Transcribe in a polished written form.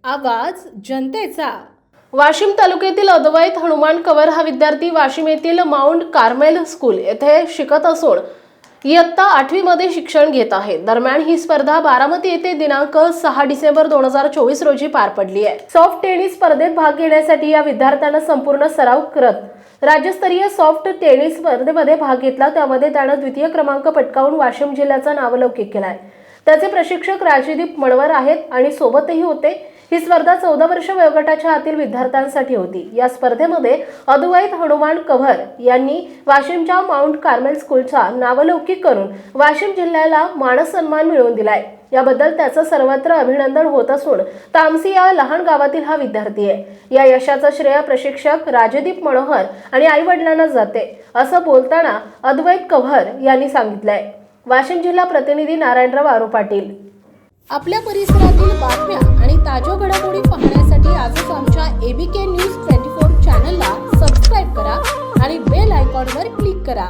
आवाज जनतेचा। वाशिम तालुक्यातील अद्वैत हनुमान कवर हा विद्यार्थी वाशिम येथील माउंट कार्मेल स्कूल येथे शिकत असून इयत्ता 8वी मध्ये शिक्षण घेत आहे। दरम्यान ही स्पर्धा बारामती येथे दिनांक 6 डिसेंबर 2024 रोजी पार पडली आहे। सॉफ्ट टेनिस स्पर्धेत भाग घेण्यासाठी या विद्यार्थ्याने संपूर्ण सराव करत राज्यस्तरीय सॉफ्ट टेनिस स्पर्धेमध्ये भाग घेतला। त्यामध्ये त्याने द्वितीय क्रमांक पटकावून वाशिम जिल्ह्याचा नावलौकिक केलाय। त्याचे प्रशिक्षक राजदीप मणवर आहेत आणि सोबतही होते। ही स्पर्धा 14 वर्ष वयोगटाच्या आतील विद्यार्थ्यांसाठी होती। या स्पर्धेमध्ये अद्वैत हनुमान कव्हर यांनी वाशिमच्या माउंट कार्मेल स्कूलचा नावलौकिक करून वाशिम जिल्ह्याला मानसन्मान मिळवून दिलाय। याबद्दल त्याचं सर्वत्र अभिनंदन होत असून तामसी या लहान गावातील हा विद्यार्थी आहे। या यशाचं श्रेय प्रशिक्षक राजदीप मनोहर आणि आई वडिलांना जाते असं बोलताना अद्वैत कव्हर यांनी सांगितलंय। वाशिम जिल्हा प्रतिनिधी नारायणराव आरू पाटील। आपल्या परिसरातील बातम्या आणि ताज्या घडामोडी पाहण्यासाठी आजच आमच्या ABK न्यूज 24 चॅनलला सबस्क्राईब करा आणि बेल आयकॉनवर क्लिक करा।